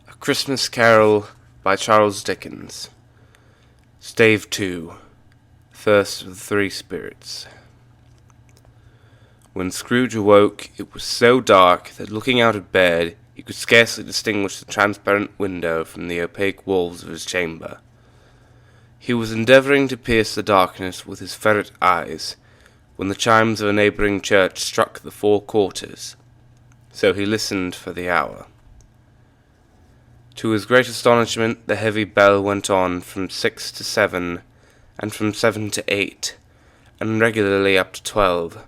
A Christmas Carol by Charles Dickens. Stave 2. First of the Three Spirits. When Scrooge awoke, it was so dark that looking out of bed, he could scarcely distinguish the transparent window from the opaque walls of his chamber. He was endeavouring to pierce the darkness with his ferret eyes, when the chimes of a neighbouring church struck the 4 quarters, so he listened for the hour. To his great astonishment, the heavy bell went on from 6 to 7, and from 7 to 8, and regularly up to 12,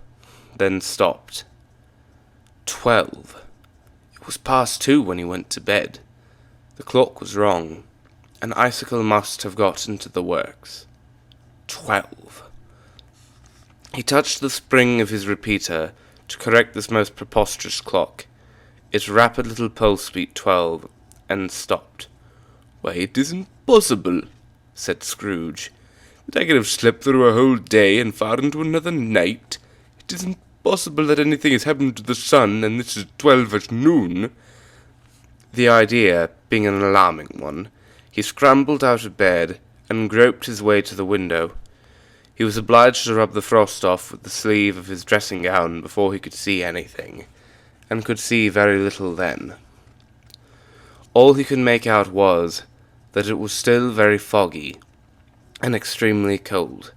then stopped. 12! It was past 2 when he went to bed. The clock was wrong. An icicle must have got into the works. 12! He touched the spring of his repeater to correct this most preposterous clock. Its rapid little pulse beat 12, and stopped. "Why, it isn't possible," said Scrooge, "that I could have slept through a whole day and far into another night. It isn't possible that anything has happened to the sun, and this is 12 at noon." The idea being an alarming one, he scrambled out of bed, and groped his way to the window. He was obliged to rub the frost off with the sleeve of his dressing gown before he could see anything, and could see very little then. All he could make out was that it was still very foggy, and extremely cold,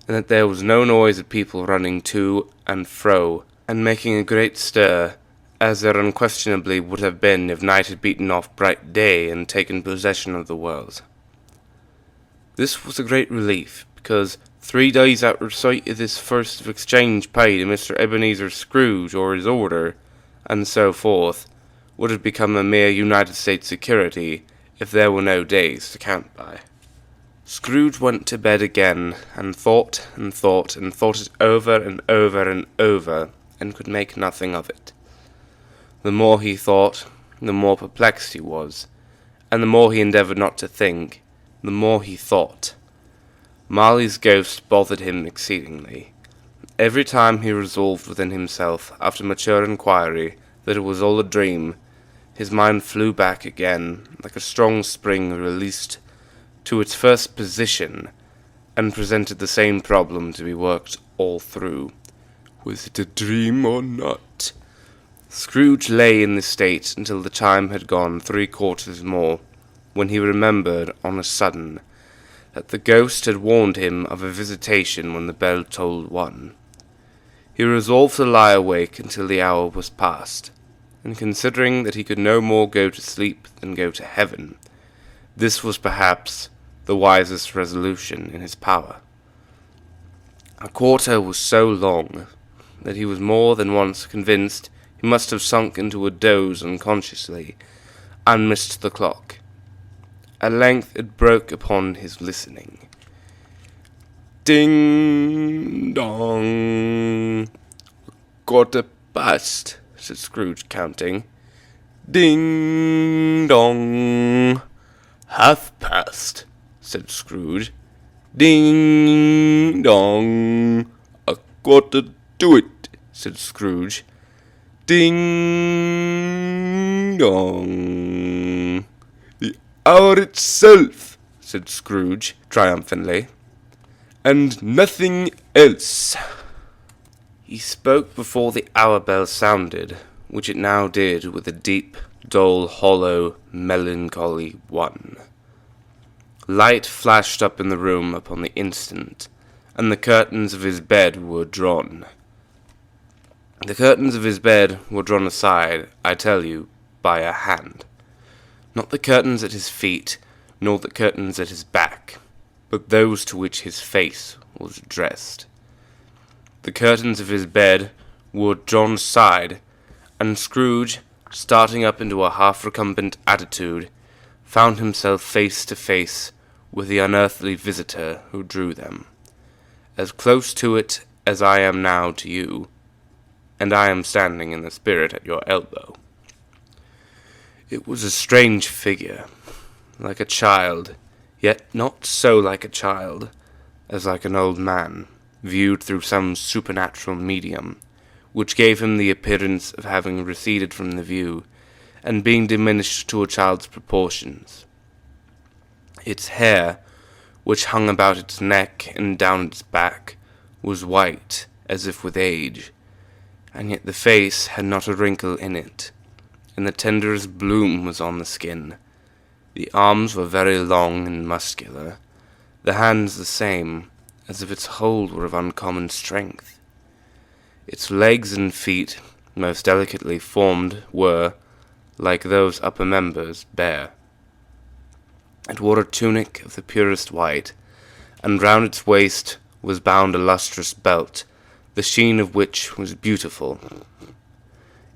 and that there was no noise of people running to and fro, and making a great stir, as there unquestionably would have been if night had beaten off bright day and taken possession of the world. This was a great relief, because 3 days after sight of this first of exchange paid to Mr. Ebenezer Scrooge, or his order, and so forth, would have become a mere United States security if there were no days to count by. Scrooge went to bed again, and thought and thought and thought it over and over and over, and could make nothing of it. The more he thought, the more perplexed he was, and the more he endeavoured not to think, the more he thought. Marley's ghost bothered him exceedingly. Every time he resolved within himself, after mature inquiry, that it was all a dream, his mind flew back again, like a strong spring released, to its first position, and presented the same problem to be worked all through. Was it a dream or not? Scrooge lay in this state until the time had gone 3 quarters more, when he remembered, on a sudden, that the ghost had warned him of a visitation when the bell tolled 1. He resolved to lie awake until the hour was past, and considering that he could no more go to sleep than go to heaven, this was perhaps the wisest resolution in his power. A quarter was so long that he was more than once convinced he must have sunk into a doze unconsciously, and missed the clock. At length it broke upon his listening. "Ding dong! 1/4 past," said Scrooge, counting. "Ding dong! 1/2 past," said Scrooge. "Ding dong! 1/4 to it," said Scrooge. "Ding dong! The hour itself," said Scrooge, triumphantly, "and nothing else." He spoke before the hour bell sounded, which it now did with a deep, dull, hollow, melancholy 1. Light flashed up in the room upon the instant, and the curtains of his bed were drawn. The curtains of his bed were drawn aside, I tell you, by a hand. Not the curtains at his feet, nor the curtains at his back, but those to which his face was addressed. The curtains of his bed were drawn aside, and Scrooge, starting up into a half-recumbent attitude, found himself face to face with the unearthly visitor who drew them, as close to it as I am now to you, and I am standing in the spirit at your elbow. It was a strange figure, like a child, yet not so like a child, as like an old man, viewed through some supernatural medium, which gave him the appearance of having receded from the view, and being diminished to a child's proportions. Its hair, which hung about its neck and down its back, was white, as if with age, and yet the face had not a wrinkle in it, and the tenderest bloom was on the skin. The arms were very long and muscular, the hands the same, as if its hold were of uncommon strength. Its legs and feet, most delicately formed, were, like those upper members, bare. It wore a tunic of the purest white, and round its waist was bound a lustrous belt, the sheen of which was beautiful.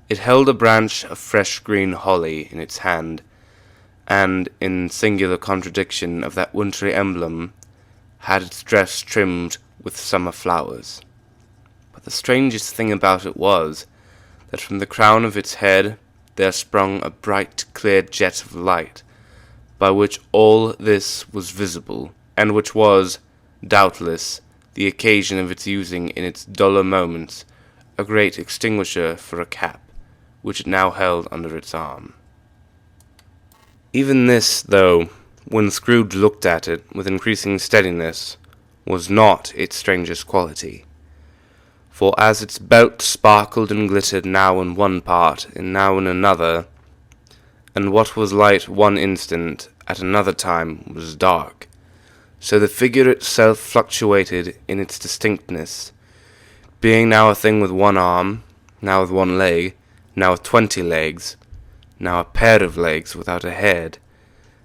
It held a branch of fresh green holly in its hand, and, in singular contradiction of that wintry emblem, had its dress trimmed with summer flowers. But the strangest thing about it was, that from the crown of its head there sprung a bright, clear jet of light, by which all this was visible, and which was, doubtless, the occasion of its using in its duller moments a great extinguisher for a cap, which it now held under its arm. Even this, though, when Scrooge looked at it with increasing steadiness, was not its strangest quality. For as its belt sparkled and glittered now in one part, and now in another, and what was light one instant, at another time was dark, so the figure itself fluctuated in its distinctness, being now a thing with one arm, now with one leg, now with 20 legs, now a pair of legs without a head,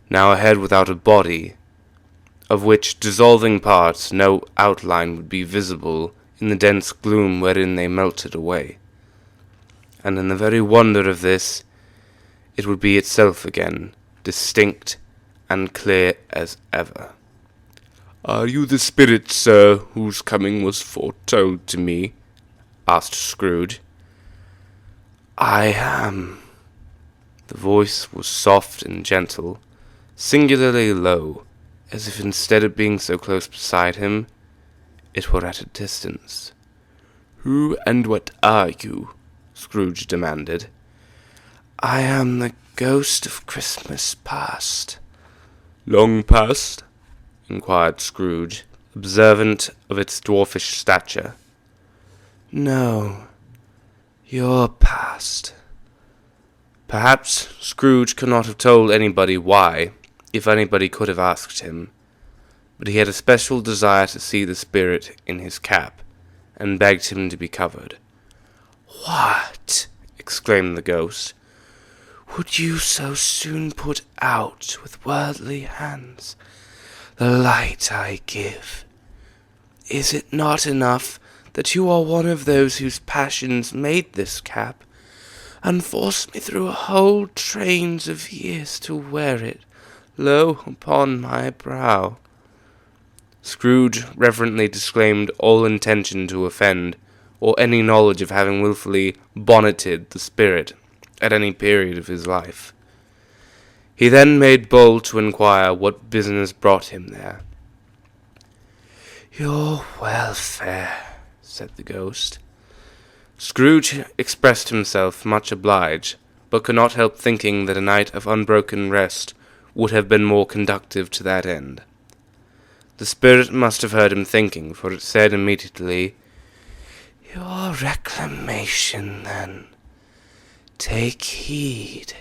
now a head without a body, of which dissolving parts no outline would be visible in the dense gloom wherein they melted away. And in the very wonder of this, it would be itself again, distinct and clear as ever. "Are you the spirit, sir, whose coming was foretold to me?" asked Scrooge. "I am." The voice was soft and gentle, singularly low, as if instead of being so close beside him, it were at a distance. "Who and what are you?" Scrooge demanded. "I am the ghost of Christmas past." "Long past?" inquired Scrooge, observant of its dwarfish stature. "No, your past." Perhaps Scrooge could not have told anybody why, if anybody could have asked him, but he had a special desire to see the spirit in his cap, and begged him to be covered. "What!" exclaimed the ghost. "Would you so soon put out with worldly hands the light I give? Is it not enough that you are one of those whose passions made this cap, and forced me through whole trains of years to wear it low upon my brow?" Scrooge reverently disclaimed all intention to offend, or any knowledge of having wilfully bonneted the spirit at any period of his life. He then made bold to inquire what business brought him there. "Your welfare," said the ghost. Scrooge expressed himself much obliged, but could not help thinking that a night of unbroken rest would have been more conducive to that end. The spirit must have heard him thinking, for it said immediately, "Your reclamation, then. Take heed."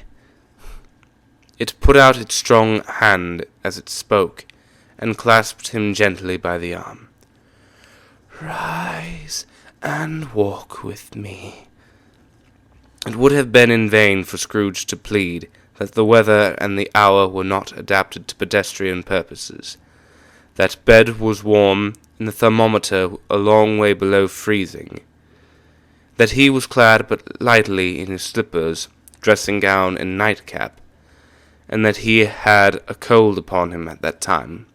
It put out its strong hand as it spoke, and clasped him gently by the arm. "Rise and walk with me." It would have been in vain for Scrooge to plead that the weather and the hour were not adapted to pedestrian purposes, that bed was warm, and the thermometer a long way below freezing, that he was clad but lightly in his slippers, dressing-gown, and nightcap, and that he had a cold upon him at that time.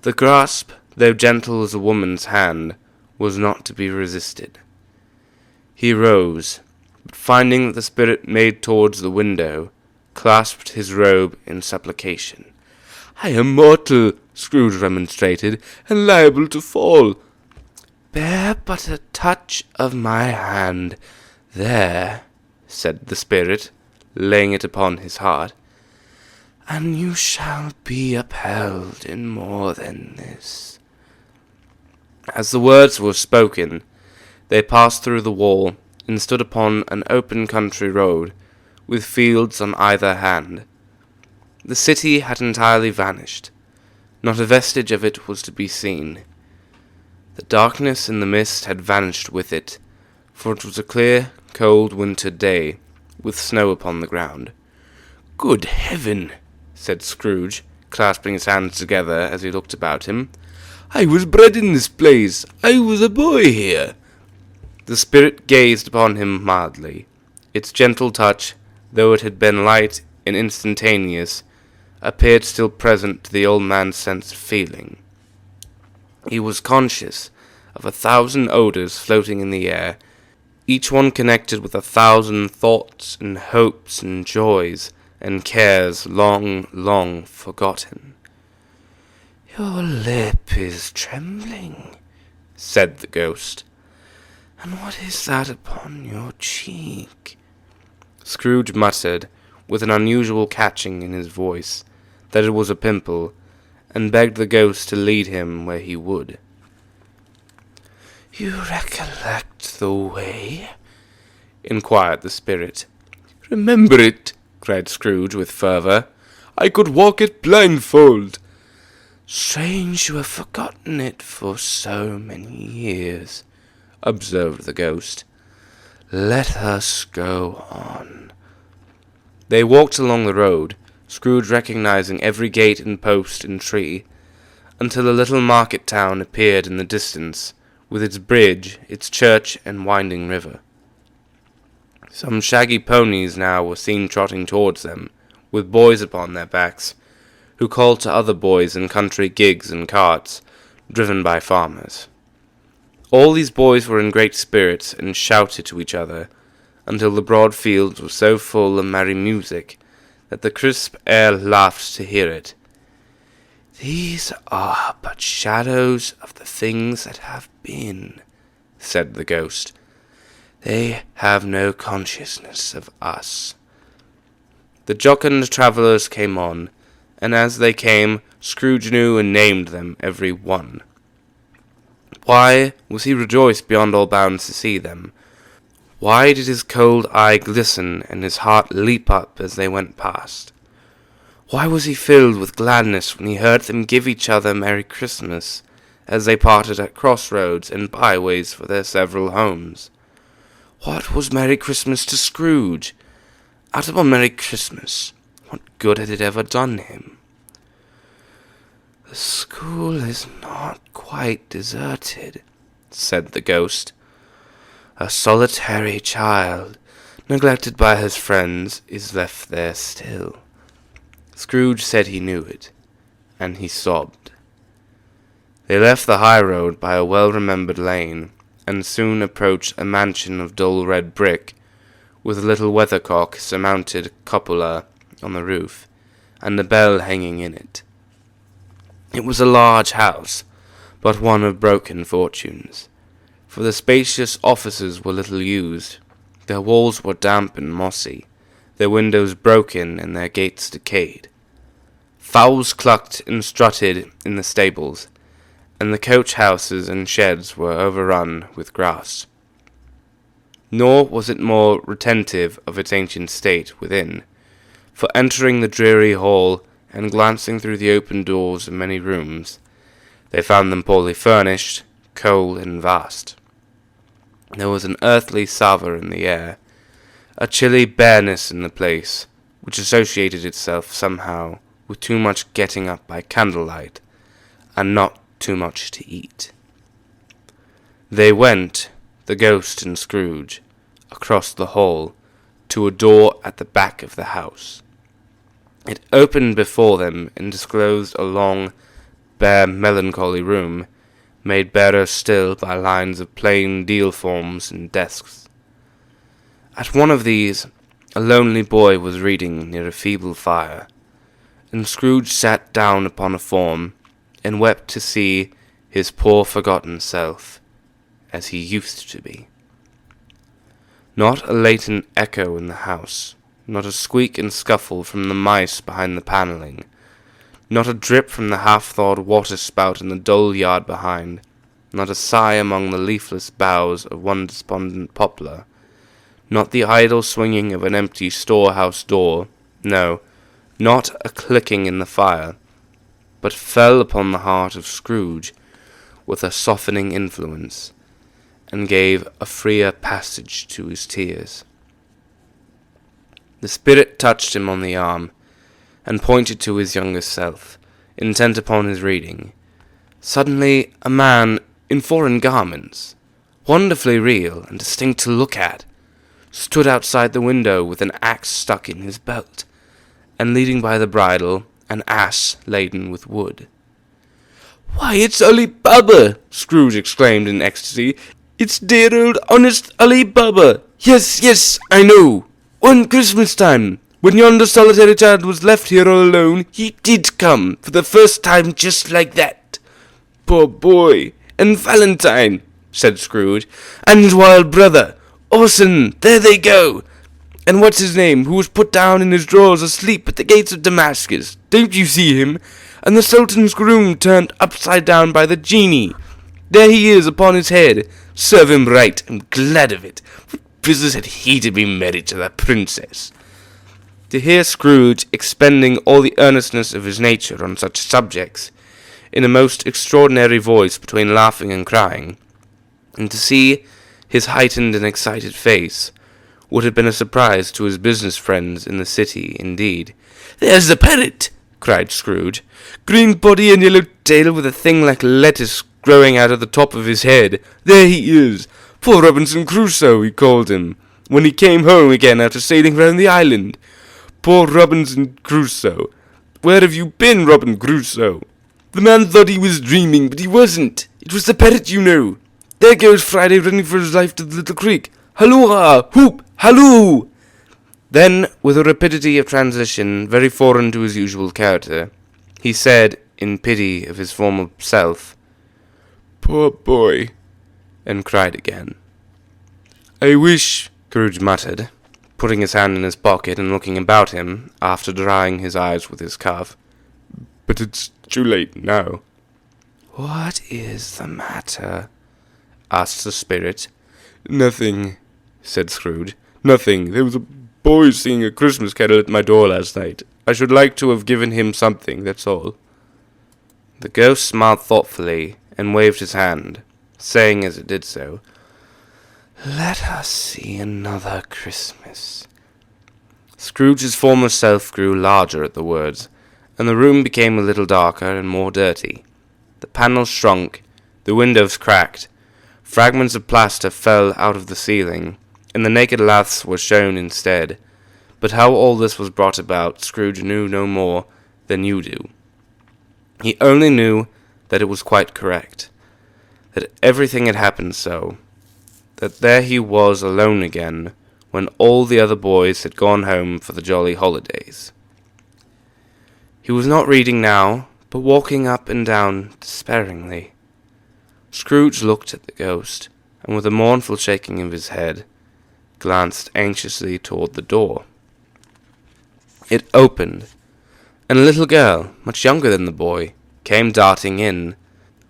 The grasp, though gentle as a woman's hand, was not to be resisted. He rose, but finding that the spirit made towards the window, clasped his robe in supplication. "I am mortal," Scrooge remonstrated, "and liable to fall." "Bear but a touch of my hand, there," said the spirit, laying it upon his heart. "And you shall be upheld in more than this." As the words were spoken, they passed through the wall and stood upon an open country road, with fields on either hand. The city had entirely vanished. Not a vestige of it was to be seen. The darkness and the mist had vanished with it, for it was a clear, cold winter day, with snow upon the ground. "Good heaven!" said Scrooge, clasping his hands together as he looked about him. "I was bred in this place. I was a boy here." The spirit gazed upon him mildly. Its gentle touch, though it had been light and instantaneous, appeared still present to the old man's sense of feeling. He was conscious of 1,000 odors floating in the air, each one connected with 1,000 thoughts and hopes and joys and cares long, long forgotten. "Your lip is trembling," said the ghost. "And what is that upon your cheek?" Scrooge muttered, with an unusual catching in his voice, that it was a pimple, and begged the ghost to lead him where he would. "You recollect the way?" inquired the spirit. "Remember it!" cried Scrooge with fervour. "I could walk it blindfold." "Strange you have forgotten it for so many years," observed the ghost. "Let us go on." They walked along the road, Scrooge recognizing every gate and post and tree, until a little market town appeared in the distance, with its bridge, its church, and winding river. Some shaggy ponies now were seen trotting towards them, with boys upon their backs, who called to other boys in country gigs and carts, driven by farmers. All these boys were in great spirits, and shouted to each other, until the broad fields were so full of merry music, that the crisp air laughed to hear it. "These are but shadows of the things that have been," said the ghost. "They have no consciousness of us." The jocund travellers came on, and as they came, Scrooge knew and named them every one. Why was he rejoiced beyond all bounds to see them? Why did his cold eye glisten and his heart leap up as they went past? Why was he filled with gladness when he heard them give each other Merry Christmas, as they parted at crossroads and byways for their several homes? What was Merry Christmas to Scrooge? Out of a Merry Christmas, what good had it ever done him? "The school is not quite deserted," said the ghost. "A solitary child, neglected by his friends, is left there still." Scrooge said he knew it, and he sobbed. They left the high road by a well-remembered lane, and soon approached a mansion of dull red brick, with a little weathercock-surmounted cupola on the roof, and a bell hanging in it. It was a large house, but one of broken fortunes, for the spacious offices were little used. Their walls were damp and mossy, their windows broken and their gates decayed. Fowls clucked and strutted in the stables, and the coach-houses and sheds were overrun with grass. Nor was it more retentive of its ancient state within, for entering the dreary hall and glancing through the open doors of many rooms, they found them poorly furnished, cold, and vast. There was an earthly savour in the air, a chilly bareness in the place, which associated itself somehow with too much getting up by candlelight, and not too much to eat. They went, the ghost and Scrooge, across the hall, to a door at the back of the house. It opened before them and disclosed a long, bare, melancholy room, made barer still by lines of plain deal forms and desks. At one of these, a lonely boy was reading near a feeble fire, and Scrooge sat down upon a form, and wept to see his poor forgotten self, as he used to be. Not a latent echo in the house, not a squeak and scuffle from the mice behind the panelling, not a drip from the half-thawed water-spout in the dull yard behind, not a sigh among the leafless boughs of one despondent poplar, not the idle swinging of an empty storehouse door, no, not a clicking in the fire, but fell upon the heart of Scrooge with a softening influence, and gave a freer passage to his tears. The spirit touched him on the arm, and pointed to his younger self, intent upon his reading. Suddenly a man in foreign garments, wonderfully real and distinct to look at, stood outside the window with an axe stuck in his belt, and leading by the bridle an ass laden with wood. "Why, it's Ali Baba!" Scrooge exclaimed in ecstasy. "It's dear old honest Ali Baba! Yes, I know! One Christmas time, when yonder solitary child was left here all alone, he did come, for the first time just like that. Poor boy! And Valentine," said Scrooge, "and his wild brother, Orson, there they go! And what's his name, who was put down in his drawers asleep at the gates of Damascus? Don't you see him? And the Sultan's groom turned upside down by the genie. There he is upon his head. Serve him right. I'm glad of it. What business had he to be married to the princess?" To hear Scrooge expending all the earnestness of his nature on such subjects, in a most extraordinary voice between laughing and crying, and to see his heightened and excited face, would have been a surprise to his business friends in the city, indeed. "There's the parrot!" cried Scrooge. "Green body and yellow tail, with a thing like lettuce growing out of the top of his head. There he is! Poor Robinson Crusoe, he called him, when he came home again after sailing round the island. Poor Robinson Crusoe! Where have you been, Robin Crusoe? The man thought he was dreaming, but he wasn't. It was the parrot, you know. There goes Friday running for his life to the little creek. Halloo! Hoop! Halloo!" Then, with a rapidity of transition very foreign to his usual character, he said, in pity of his former self, "Poor boy," and cried again. "I wish," Scrooge muttered, putting his hand in his pocket and looking about him, after drying his eyes with his cuff, "but it's too late now." "What is the matter?" asked the spirit. "Nothing," said Scrooge. "Nothing. There was a boy singing a Christmas carol at my door last night. I should like to have given him something, that's all." The ghost smiled thoughtfully and waved his hand, saying as it did so, "Let us see another Christmas." Scrooge's former self grew larger at the words, and the room became a little darker and more dirty. The panels shrunk, the windows cracked, fragments of plaster fell out of the ceiling, and the naked laths were shown instead. But how all this was brought about, Scrooge knew no more than you do. He only knew that it was quite correct, that everything had happened so, that there he was alone again, when all the other boys had gone home for the jolly holidays. He was not reading now, but walking up and down despairingly. Scrooge looked at the ghost, and with a mournful shaking of his head, glanced anxiously toward the door. It opened, and a little girl, much younger than the boy, came darting in,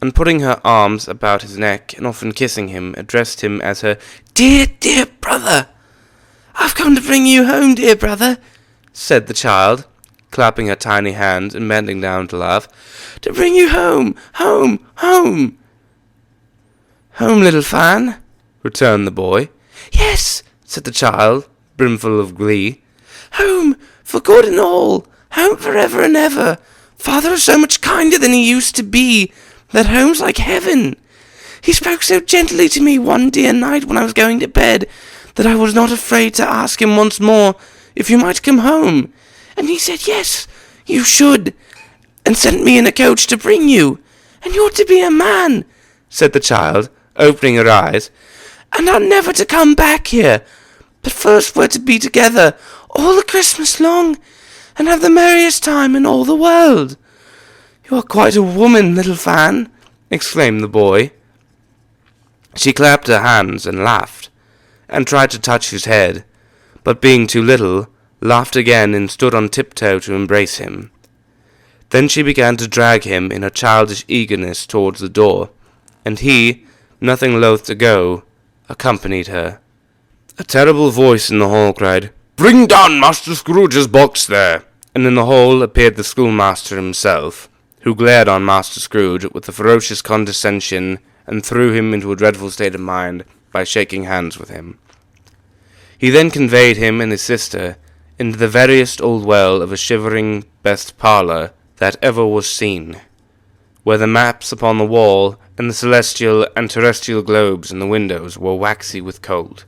and putting her arms about his neck and often kissing him, addressed him as her dear brother. "I've come to bring you home, dear brother," said the child, clapping her tiny hands and bending down to laugh. "To bring you home, home, home." "Home, little Fan," returned the boy. "Yes," said the child, brimful of glee. "Home, for good and all, home for ever and ever. Father is so much kinder than he used to be, that home's like heaven. He spoke so gently to me one dear night when I was going to bed, that I was not afraid to ask him once more if you might come home. And he said, yes, you should, and sent me in a coach to bring you. And you're to be a man," said the child, opening her eyes, "and are never to come back here, but first we're to be together all the Christmas long, and have the merriest time in all the world." "You are quite a woman, little Fan," exclaimed the boy. She clapped her hands and laughed, and tried to touch his head, but being too little, laughed again, and stood on tiptoe to embrace him. Then she began to drag him in her childish eagerness towards the door, and he, nothing loath to go, accompanied her. A terrible voice in the hall cried, "Bring down Master Scrooge's box there!" And in the hall appeared the schoolmaster himself, who glared on Master Scrooge with a ferocious condescension, and threw him into a dreadful state of mind by shaking hands with him. He then conveyed him and his sister into the veriest old well of a shivering best parlour that ever was seen, where the maps upon the wall and the celestial and terrestrial globes in the windows were waxy with cold.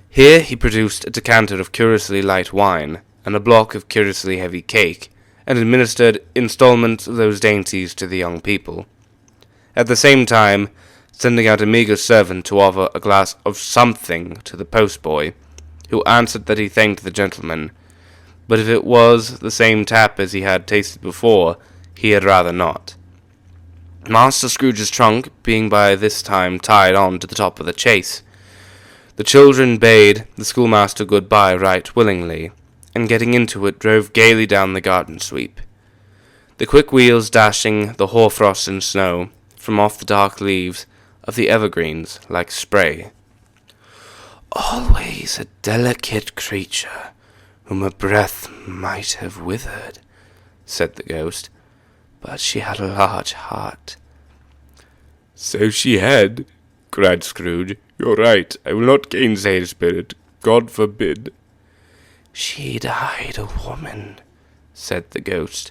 Here he produced a decanter of curiously light wine, and a block of curiously heavy cake, and administered instalments of those dainties to the young people, at the same time sending out a meagre servant to offer a glass of something to the postboy, who answered that he thanked the gentleman, but if it was the same tap as he had tasted before, he had rather not. Master Scrooge's trunk being by this time tied on to the top of the chaise, the children bade the schoolmaster good-bye right willingly, and getting into it drove gaily down the garden sweep, the quick wheels dashing the hoarfrost and snow from off the dark leaves of the evergreens like spray. "Always a delicate creature, whom a breath might have withered," said the ghost, "but she had a large heart." "So she had," cried Scrooge. "You're right. I will not gainsay the spirit. God forbid." "She died a woman," said the ghost,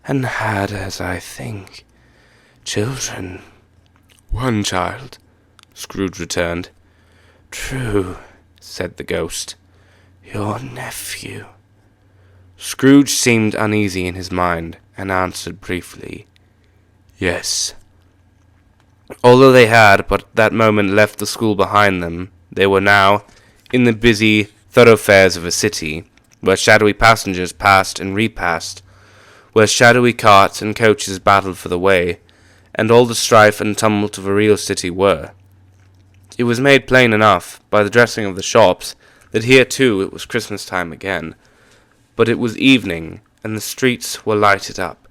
"and had, as I think, children." "One child," Scrooge returned. "True," said the ghost. "Your nephew." Scrooge seemed uneasy in his mind, and answered briefly, "Yes." Although they had but that moment left the school behind them, they were now in the busy thoroughfares of a city, where shadowy passengers passed and repassed, where shadowy carts and coaches battled for the way, and all the strife and tumult of a real city were. It was made plain enough, by the dressing of the shops, that here too it was Christmas time again, but it was evening, and the streets were lighted up.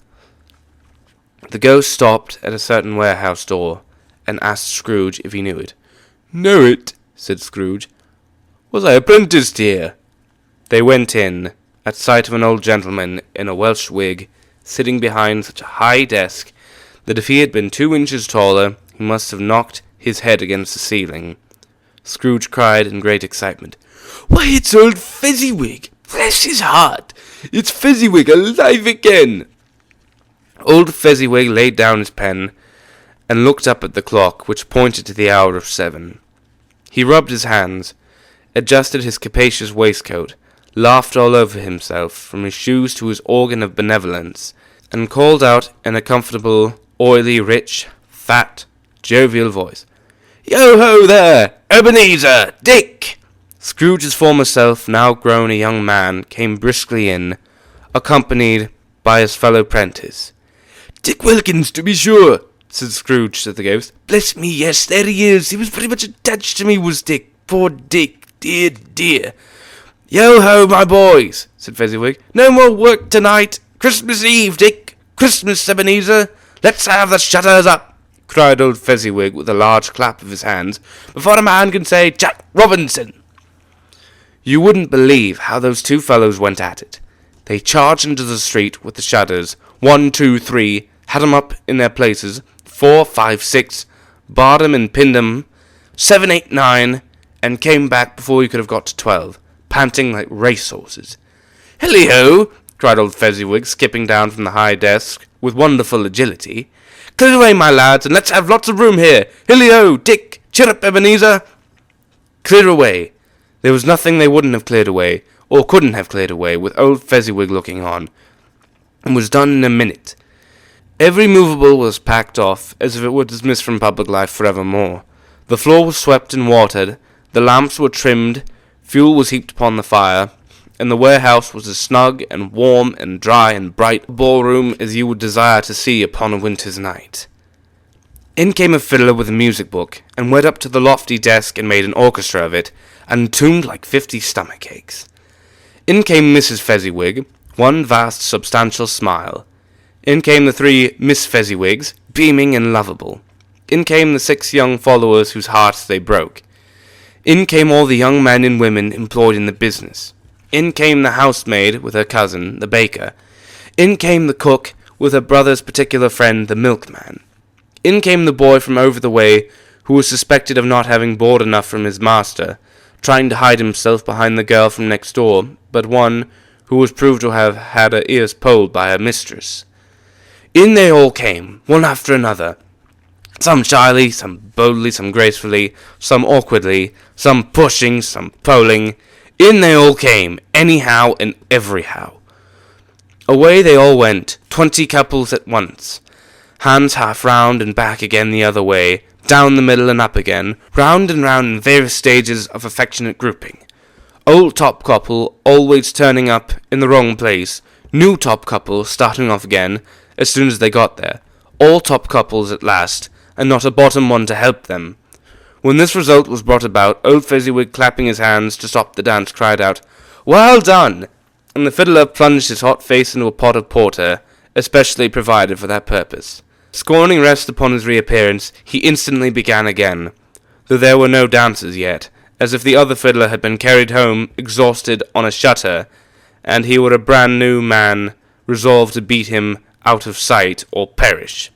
The ghost stopped at a certain warehouse door, and asked Scrooge if he knew it. "Know it?" said Scrooge. "Was I apprenticed here?" They went in, at sight of an old gentleman in a Welsh wig, sitting behind such a high desk that if he had been 2 inches taller, he must have knocked his head against the ceiling. Scrooge cried in great excitement, "Why, it's old Fezziwig! Bless his heart! It's Fezziwig alive again!" Old Fezziwig laid down his pen, and looked up at the clock, which pointed to the hour of 7. He rubbed his hands, adjusted his capacious waistcoat, laughed all over himself, from his shoes to his organ of benevolence, and called out in a comfortable, oily, rich, fat, jovial voice, "Yo-ho there! Ebenezer! Dick!" Scrooge's former self, now grown a young man, came briskly in, accompanied by his fellow prentice. "Dick Wilkins, to be sure," said Scrooge to the ghost. "Bless me, yes, there he is. He was very much attached to me, was Dick. Poor Dick, dear, dear." "Yo-ho, my boys," said Fezziwig. "No more work tonight. Christmas Eve, Dick. Christmas, Ebenezer. Let's have the shutters up," cried old Fezziwig with a large clap of his hands, "before a man can say Jack Robinson." You wouldn't believe how those two fellows went at it. They charged into the street with the shutters, 1, 2, 3, had 'em up in their places, 4, 5, 6, barred 'em and pinned 'em, 7, 8, 9, and came back before you could have got to 12, panting like racehorses. "Hilly-ho!" cried old Fezziwig, skipping down from the high desk with wonderful agility. "Clear away, my lads, and let's have lots of room here. Hilly-ho, Dick! Cheer up, Ebenezer!" Clear away. There was nothing they wouldn't have cleared away, or couldn't have cleared away, with old Fezziwig looking on, and was done in a minute. Every movable was packed off, as if it were dismissed from public life forevermore. The floor was swept and watered, the lamps were trimmed, fuel was heaped upon the fire, and the warehouse was as snug and warm and dry and bright a ballroom as you would desire to see upon a winter's night. In came a fiddler with a music book, and went up to the lofty desk and made an orchestra of it, and tuned like 50 stomach aches. In came Mrs. Fezziwig, one vast substantial smile. In came the 3 Miss Fezziwigs, beaming and lovable. In came the 6 young followers whose hearts they broke. In came all the young men and women employed in the business. In came the housemaid with her cousin, the baker. In came the cook with her brother's particular friend, the milkman. In came the boy from over the way, who was suspected of not having board enough from his master, trying to hide himself behind the girl from next door, but one who was proved to have had her ears pulled by her mistress. In they all came, one after another, some shyly, some boldly, some gracefully, some awkwardly, some pushing, some pulling. In they all came, anyhow and everyhow. Away they all went, 20 couples at once, hands half round and back again the other way, down the middle and up again, round and round in various stages of affectionate grouping. Old top couple always turning up in the wrong place, new top couple starting off again as soon as they got there, all top couples at last, and not a bottom one to help them. When this result was brought about, old Fezziwig, clapping his hands to stop the dance, cried out, "Well done!" and the fiddler plunged his hot face into a pot of porter, especially provided for that purpose. Scorning rest upon his reappearance, he instantly began again, though there were no dancers yet, as if the other fiddler had been carried home, exhausted, on a shutter, and he were a brand new man, resolved to beat him out of sight or perish.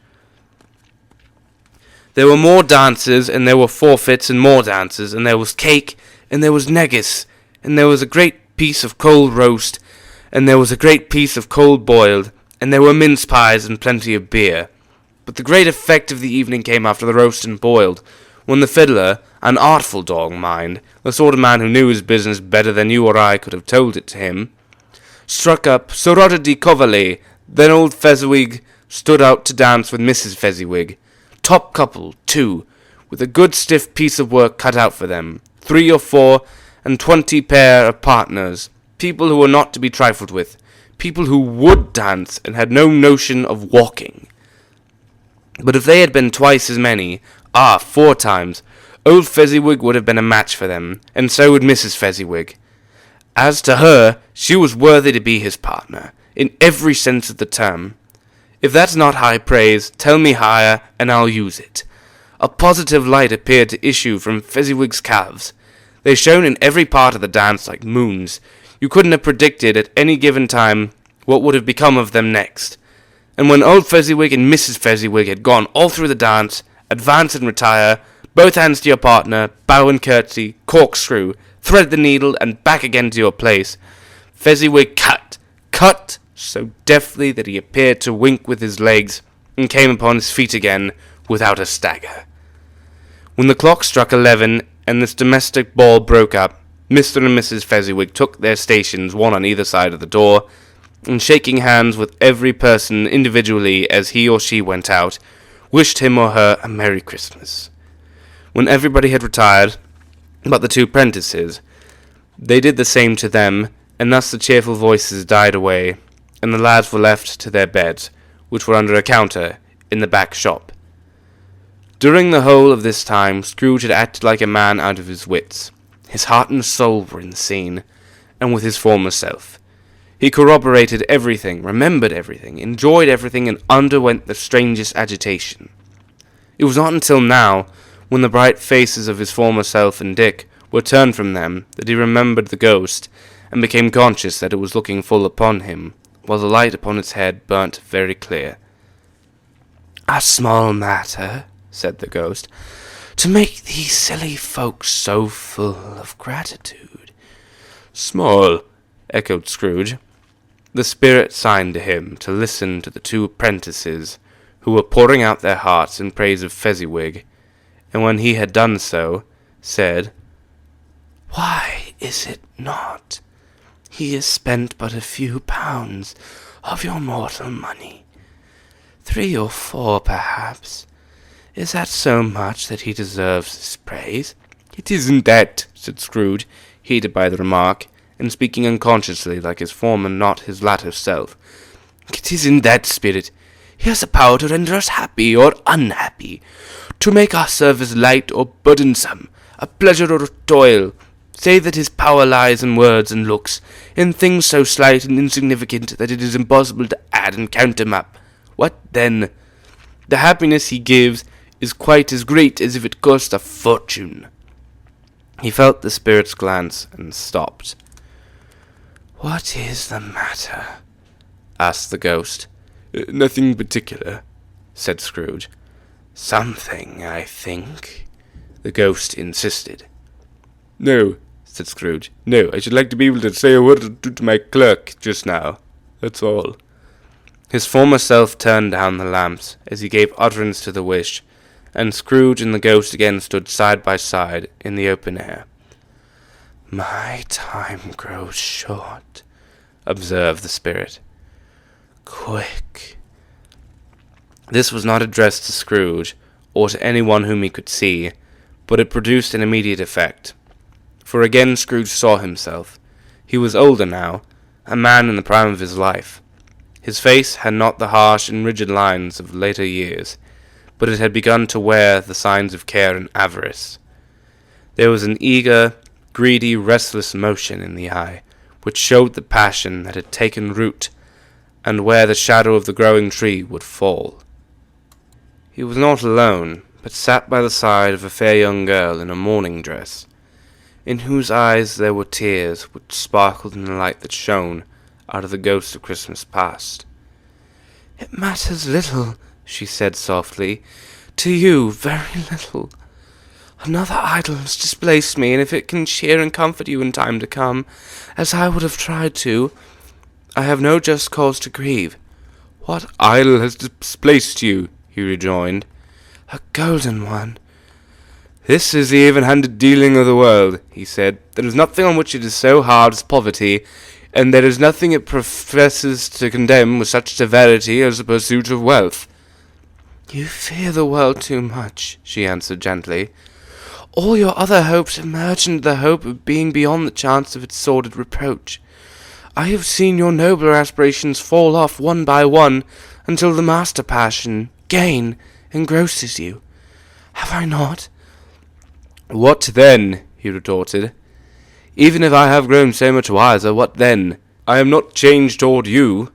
There were more dancers, and there were forfeits and more dancers, and there was cake, and there was negus, and there was a great piece of cold roast, and there was a great piece of cold boiled, and there were mince pies and plenty of beer. But the great effect of the evening came after the roast and boiled, when the fiddler, an artful dog, mind, the sort of man who knew his business better than you or I could have told it to him, struck up Sorority di Covale. Then old Fezziwig stood out to dance with Mrs. Fezziwig. Top couple, too, with a good stiff piece of work cut out for them, 3 or 4 and 20 pair of partners, people who were not to be trifled with, people who would dance and had no notion of walking. But if they had been twice as many, 4 times, old Fezziwig would have been a match for them, and so would Mrs. Fezziwig. As to her, she was worthy to be his partner, in every sense of the term. If that's not high praise, tell me higher, and I'll use it. A positive light appeared to issue from Fezziwig's calves. They shone in every part of the dance like moons. You couldn't have predicted at any given time what would have become of them next. And when old Fezziwig and Mrs. Fezziwig had gone all through the dance, advance and retire, both hands to your partner, bow and curtsy, corkscrew, thread the needle, and back again to your place, Fezziwig cut, so deftly that he appeared to wink with his legs, and came upon his feet again without a stagger. When the clock struck 11, and this domestic ball broke up, Mr. and Mrs. Fezziwig took their stations, one on either side of the door, and shaking hands with every person individually as he or she went out, wished him or her a Merry Christmas. When everybody had retired, but the 2 prentices, they did the same to them, and thus the cheerful voices died away, and the lads were left to their beds, which were under a counter in the back shop. During the whole of this time, Scrooge had acted like a man out of his wits. His heart and soul were in the scene, and with his former self. He corroborated everything, remembered everything, enjoyed everything, and underwent the strangest agitation. It was not until now, when the bright faces of his former self and Dick were turned from them, that he remembered the ghost, and became conscious that it was looking full upon him, while the light upon its head burnt very clear. "A small matter," said the ghost, "to make these silly folks so full of gratitude." "Small," echoed Scrooge. The spirit signed to him to listen to the 2 apprentices, who were pouring out their hearts in praise of Fezziwig, and when he had done so, said, "Why is it not? He has spent but a few pounds of your mortal money. 3 or 4, perhaps. Is that so much that he deserves this praise?" "It isn't that," said Scrooge, heated by the remark, and speaking unconsciously like his former, not his latter self. "It isn't that, spirit. He has the power to render us happy or unhappy, to make our service light or burdensome, a pleasure or a toil. Say that his power lies in words and looks, in things so slight and insignificant that it is impossible to add and count him up. What then? The happiness he gives is quite as great as if it cost a fortune. He felt the spirit's glance and stopped. What is the matter? Asked the ghost. Nothing particular, said Scrooge. Something, I think, the ghost insisted. No, said Scrooge. No, I should like to be able to say a word or two to my clerk just now. That's all. His former self turned down the lamps as he gave utterance to the wish, and Scrooge and the ghost again stood side by side in the open air. My time grows short, observed the spirit. Quick. This was not addressed to Scrooge, or to anyone whom he could see, but it produced an immediate effect. For again Scrooge saw himself. He was older now, a man in the prime of his life. His face had not the harsh and rigid lines of later years, but it had begun to wear the signs of care and avarice. There was an eager, greedy, restless motion in the eye, which showed the passion that had taken root, and where the shadow of the growing tree would fall. He was not alone, but sat by the side of a fair young girl in a mourning dress, in whose eyes there were tears which sparkled in the light that shone out of the ghosts of Christmas past. It matters little, she said softly, to you very little. Another idol has displaced me, and if it can cheer and comfort you in time to come, as I would have tried to, I have no just cause to grieve. What idol has displaced you? He rejoined. A golden one. This is the even-handed dealing of the world, he said. There is nothing on which it is so hard as poverty, and there is nothing it professes to condemn with such severity as the pursuit of wealth. You fear the world too much, she answered gently. All your other hopes emerge into the hope of being beyond the chance of its sordid reproach. I have seen your nobler aspirations fall off one by one, until the master passion, gain, engrosses you. Have I not? What then? He retorted. Even if I have grown so much wiser, what then? I am not changed toward you.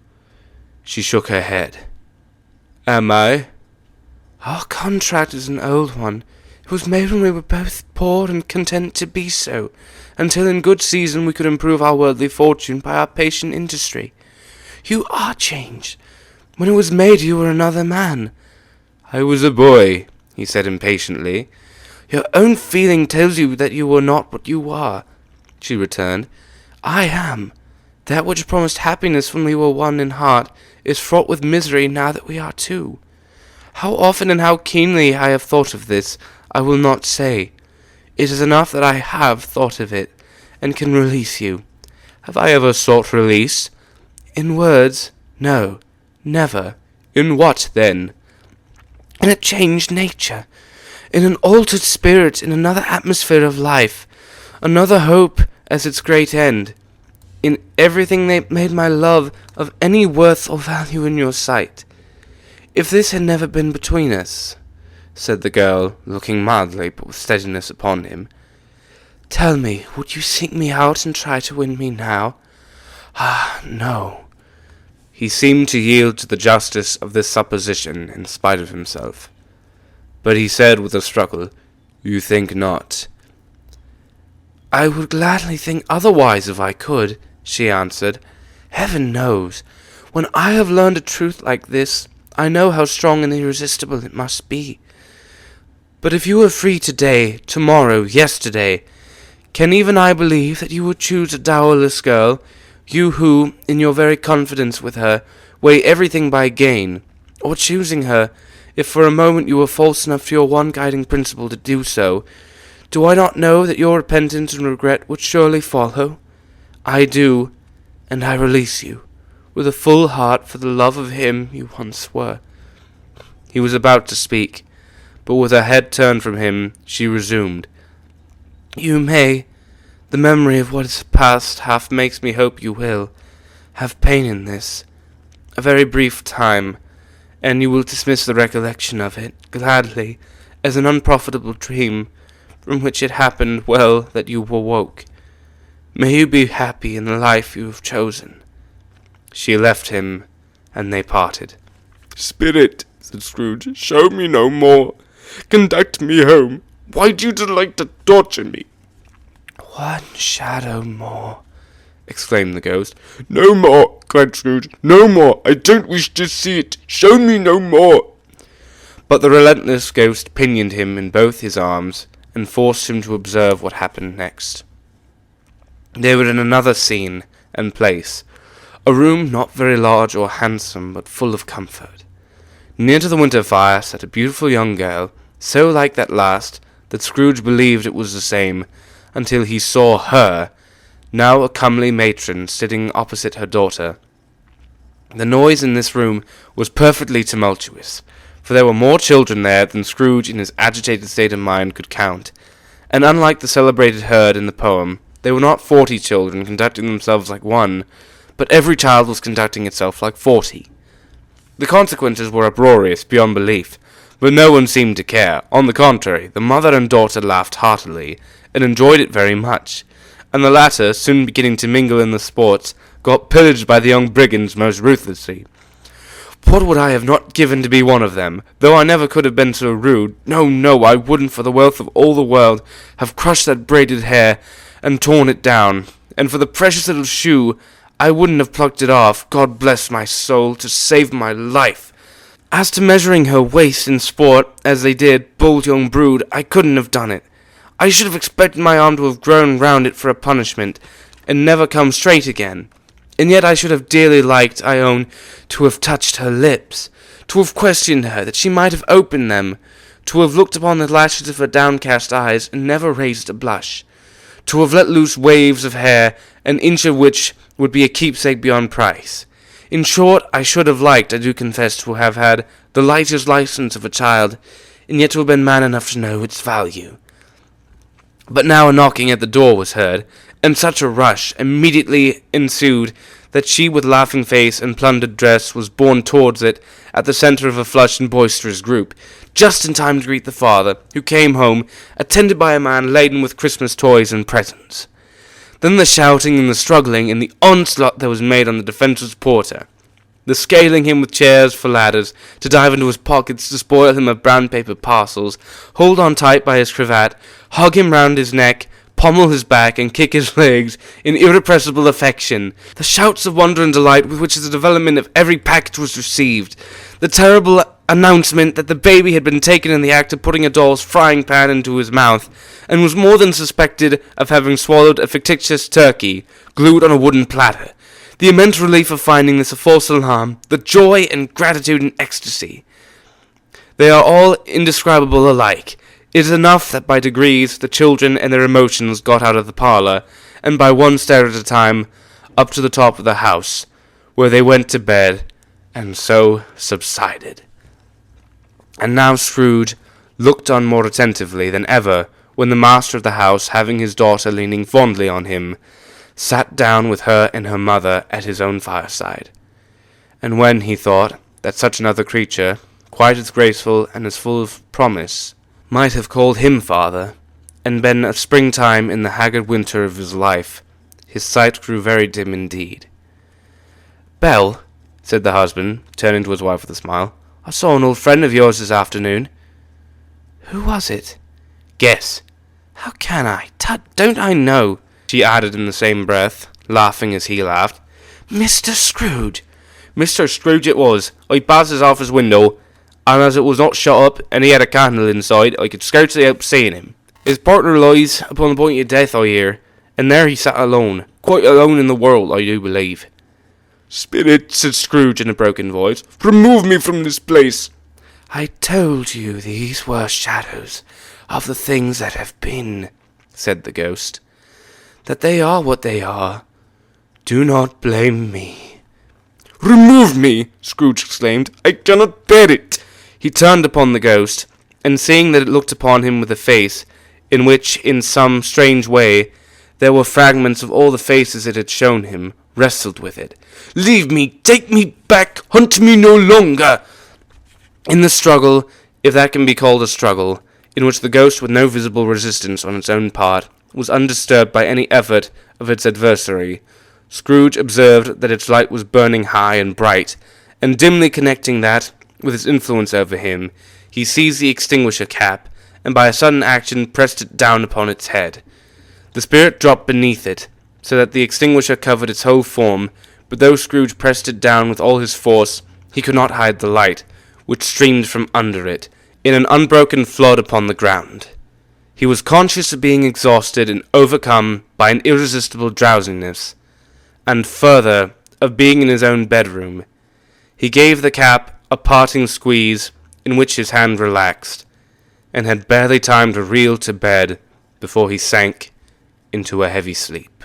She shook her head. Am I? Our contract is an old one. It was made when we were both poor and content to be so, until in good season we could improve our worldly fortune by our patient industry. You are changed. When it was made you were another man. I was a boy, he said impatiently. Your own feeling tells you that you were not what you are, she returned. I am. That which promised happiness when we were one in heart is fraught with misery now that we are two. How often and how keenly I have thought of this, I will not say. It is enough that I have thought of it, and can release you. Have I ever sought release? In words, no, never. In what, then? In a changed nature, in an altered spirit, in another atmosphere of life, another hope as its great end, in everything that made my love of any worth or value in your sight. If this had never been between us, said the girl, looking mildly but with steadiness upon him, tell me, would you seek me out and try to win me now? Ah, no. He seemed to yield to the justice of this supposition in spite of himself. But he said with a struggle, You think not. I would gladly think otherwise if I could, she answered. Heaven knows, when I have learned a truth like this, I know how strong and irresistible it must be. But if you were free today, tomorrow, yesterday, can even I believe that you would choose a dowerless girl, you who, in your very confidence with her, weigh everything by gain, or choosing her, if for a moment you were false enough to your one guiding principle to do so, do I not know that your repentance and regret would surely follow? I do, and I release you, with a full heart for the love of him you once were. He was about to speak, but with her head turned from him, she resumed. You may, the memory of what is past half makes me hope you will, have pain in this, a very brief time, and you will dismiss the recollection of it, gladly, as an unprofitable dream, from which it happened well that you awoke, May you be happy in the life you have chosen." She left him, and they parted. "Spirit," said Scrooge, "show me no more. Conduct me home. Why do you delight to torture me?" "One shadow more," exclaimed the ghost. "No more," cried Scrooge. "No more. I don't wish to see it. Show me no more." But the relentless ghost pinioned him in both his arms, and forced him to observe what happened next. They were in another scene and place, a room not very large or handsome, but full of comfort. Near to the winter fire sat a beautiful young girl, so like that last that Scrooge believed it was the same, until he saw her, now a comely matron, sitting opposite her daughter. The noise in this room was perfectly tumultuous, for there were more children there than Scrooge in his agitated state of mind could count, and unlike the celebrated herd in the poem, they were not 40 children conducting themselves like one, but every child was conducting itself like 40. The consequences were uproarious beyond belief, but no one seemed to care. On the contrary, the mother and daughter laughed heartily, and enjoyed it very much, and the latter, soon beginning to mingle in the sports, got pillaged by the young brigands most ruthlessly. What would I have not given to be one of them, though I never could have been so rude? No, no, I wouldn't for the wealth of all the world have crushed that braided hair and torn it down, and for the precious little shoe I wouldn't have plucked it off, God bless my soul, to save my life. As to measuring her waist in sport, as they did, bold young brood, I couldn't have done it. I should have expected my arm to have grown round it for a punishment, and never come straight again. And yet I should have dearly liked, I own, to have touched her lips, to have questioned her, that she might have opened them, to have looked upon the lashes of her downcast eyes, and never raised a blush, to have let loose waves of hair, an inch of which would be a keepsake beyond price. In short, I should have liked, I do confess, to have had the lightest license of a child, and yet to have been man enough to know its value. But now a knocking at the door was heard, and such a rush immediately ensued that she with laughing face and plundered dress was borne towards it at the centre of a flushed and boisterous group, just in time to greet the father, who came home, attended by a man laden with Christmas toys and presents. Then the shouting and the struggling and the onslaught that was made on the defenceless porter, the scaling him with chairs for ladders, to dive into his pockets, to spoil him of brown paper parcels, hold on tight by his cravat, hug him round his neck, pommel his back, and kick his legs in irrepressible affection, the shouts of wonder and delight with which the development of every package was received, the terrible announcement that the baby had been taken in the act of putting a doll's frying pan into his mouth, and was more than suspected of having swallowed a fictitious turkey, glued on a wooden platter, the immense relief of finding this a false alarm, the joy and gratitude and ecstasy. They are all indescribable alike. It is enough that by degrees the children and their emotions got out of the parlour, and by one stair at a time, up to the top of the house, where they went to bed, and so subsided. And now Scrooge looked on more attentively than ever when the master of the house, having his daughter leaning fondly on him, sat down with her and her mother at his own fireside. And when he thought that such another creature, quite as graceful and as full of promise, might have called him father, and been a springtime in the haggard winter of his life, his sight grew very dim indeed. "Belle," said the husband, turning to his wife with a smile, "I saw an old friend of yours this afternoon." "Who was it?" "Guess." "How can I? Tut, don't I know?" she added in the same breath, laughing as he laughed. "Mr. Scrooge." "Mr. Scrooge it was. I passed his office window, and as it was not shut up, and he had a candle inside, I could scarcely help seeing him. His partner lies upon the point of death, I hear, and there he sat alone, quite alone in the world, I do believe." "Spirit," said Scrooge in a broken voice, "remove me from this place." "I told you these were shadows of the things that have been," said the ghost, "that they are what they are. Do not blame me." "Remove me!" Scrooge exclaimed. "I cannot bear it." He turned upon the ghost, and seeing that it looked upon him with a face, in which, in some strange way, there were fragments of all the faces it had shown him, wrestled with it. "Leave me! Take me back! Hunt me no longer!" In the struggle, if that can be called a struggle, in which the ghost, with no visible resistance on its own part, was undisturbed by any effort of its adversary, Scrooge observed that its light was burning high and bright, and dimly connecting that with its influence over him, he seized the extinguisher cap, and by a sudden action pressed it down upon its head. The spirit dropped beneath it, so that the extinguisher covered its whole form, but though Scrooge pressed it down with all his force, he could not hide the light, which streamed from under it, in an unbroken flood upon the ground. He was conscious of being exhausted and overcome by an irresistible drowsiness, and further, of being in his own bedroom. He gave the cap a parting squeeze, in which his hand relaxed, and had barely time to reel to bed before he sank into a heavy sleep.